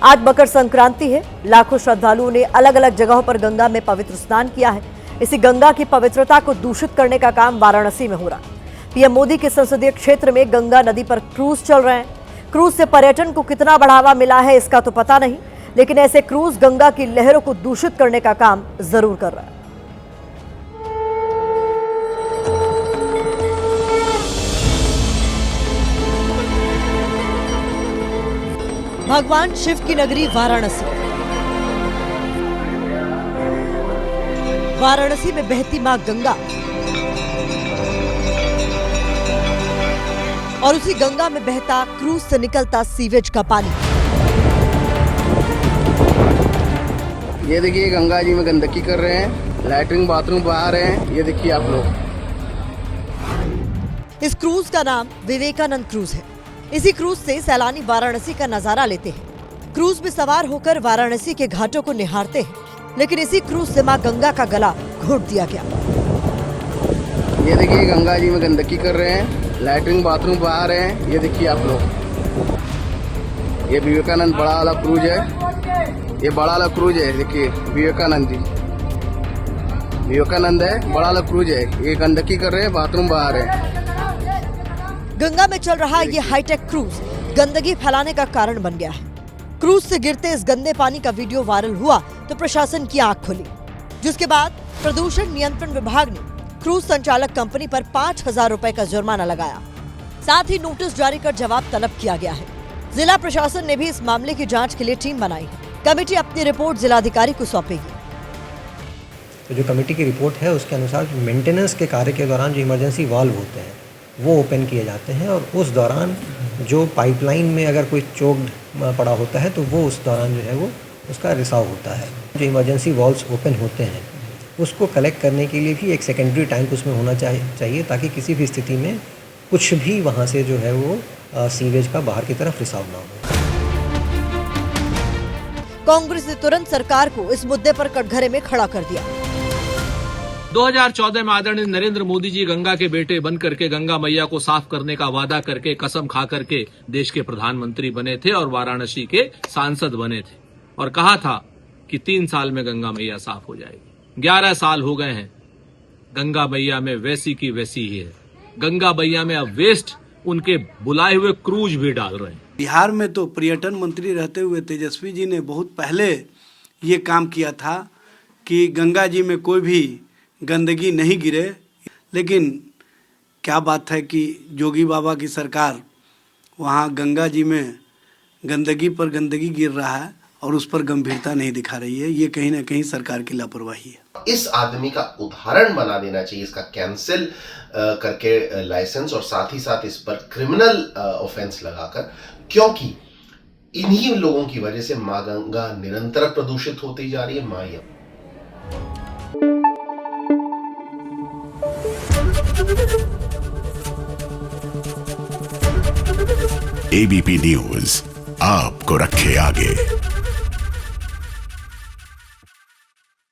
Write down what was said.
आज मकर संक्रांति है। लाखों श्रद्धालुओं ने अलग अलग जगहों पर गंगा में पवित्र स्नान किया है। इसी गंगा की पवित्रता को दूषित करने का काम वाराणसी में हो रहा है। पीएम मोदी के संसदीय क्षेत्र में गंगा नदी पर क्रूज चल रहे हैं। क्रूज से पर्यटन को कितना बढ़ावा मिला है इसका तो पता नहीं, लेकिन ऐसे क्रूज गंगा की लहरों को दूषित करने का काम जरूर कर रहा है। भगवान शिव की नगरी वाराणसी। वाराणसी में बहती मां गंगा और उसी गंगा में बहता क्रूज से निकलता सीवेज का पानी। ये देखिए गंगा जी में गंदगी कर रहे हैं, लैट्रिन बाथरूम बहा रहे हैं। ये देखिए आप लोग। इस क्रूज का नाम विवेकानंद क्रूज है। इसी क्रूज से सैलानी वाराणसी का नजारा लेते हैं। क्रूज में सवार होकर वाराणसी के घाटों को निहारते हैं, लेकिन इसी क्रूज से मां गंगा का गला घोट दिया गया। ये देखिए गंगा जी में गंदगी कर रहे हैं, लैट्रिन बाथरूम बहा रहे हैं। ये देखिए आप लोग। ये विवेकानंद बड़ा वाला क्रूज है। ये बड़ा वाला क्रूज है। देखिए विवेकानंद जी, विवेकानंद है, बड़ा वाला क्रूज है। ये गंदगी कर रहे हैं, बाथरूम बहा रहे हैं। गंगा में चल रहा ये हाईटेक क्रूज गंदगी फैलाने का कारण बन गया है। क्रूज से गिरते इस गंदे पानी का वीडियो वायरल हुआ तो प्रशासन की आंख खुली, जिसके बाद प्रदूषण नियंत्रण विभाग ने क्रूज संचालक कंपनी पर 5,000 रुपए का जुर्माना लगाया। साथ ही नोटिस जारी कर जवाब तलब किया गया है। जिला प्रशासन ने भी इस मामले की जांच के लिए टीम बनाई है। कमेटी अपनी रिपोर्ट जिलाधिकारी को सौंपेगी। तो जो कमेटी की रिपोर्ट है उसके अनुसार मेंटेनेंस के कार्य के दौरान जो इमरजेंसी वाल्व होते हैं वो ओपन किए जाते हैं, और उस दौरान जो पाइपलाइन में अगर कोई चोक्ड पड़ा होता है तो वो उस दौरान जो है वो उसका रिसाव होता है। जो इमरजेंसी वाल्व्स ओपन होते हैं उसको कलेक्ट करने के लिए भी एक सेकेंडरी टैंक उसमें होना चाहिए, ताकि किसी भी स्थिति में कुछ भी वहाँ से जो है वो सीवेज का बाहर की तरफ रिसाव ना हो। कांग्रेस ने तुरंत सरकार को इस मुद्दे पर कटघरे में खड़ा कर दिया। 2014 में आदरणीय नरेंद्र मोदी जी गंगा के बेटे बन करके गंगा मैया को साफ करने का वादा करके कसम खा करके देश के प्रधानमंत्री बने थे और वाराणसी के सांसद बने थे, और कहा था कि 3 साल में गंगा मैया साफ हो जाएगी। 11 साल हो गए हैं, गंगा मैया में वैसी की वैसी ही है। गंगा मैया में अब वेस्ट उनके बुलाए हुए क्रूज भी डाल रहे हैं। बिहार में तो पर्यटन मंत्री रहते हुए तेजस्वी जी ने बहुत पहले ये काम किया था कि गंगा जी में कोई भी गंदगी नहीं गिरे, लेकिन क्या बात है कि जोगी बाबा की सरकार वहाँ गंगा जी में गंदगी पर गंदगी गिर रहा है और उस पर गंभीरता नहीं दिखा रही है। ये कहीं ना कहीं सरकार की लापरवाही है। इस आदमी का उदाहरण बना देना चाहिए, इसका कैंसिल करके लाइसेंस, और साथ ही साथ इस पर क्रिमिनल ऑफेंस लगाकर, क्योंकि इन्हीं लोगों की वजह से मां गंगा निरंतर प्रदूषित होती जा रही है। मां एबीपी न्यूज आपको रखे आगे।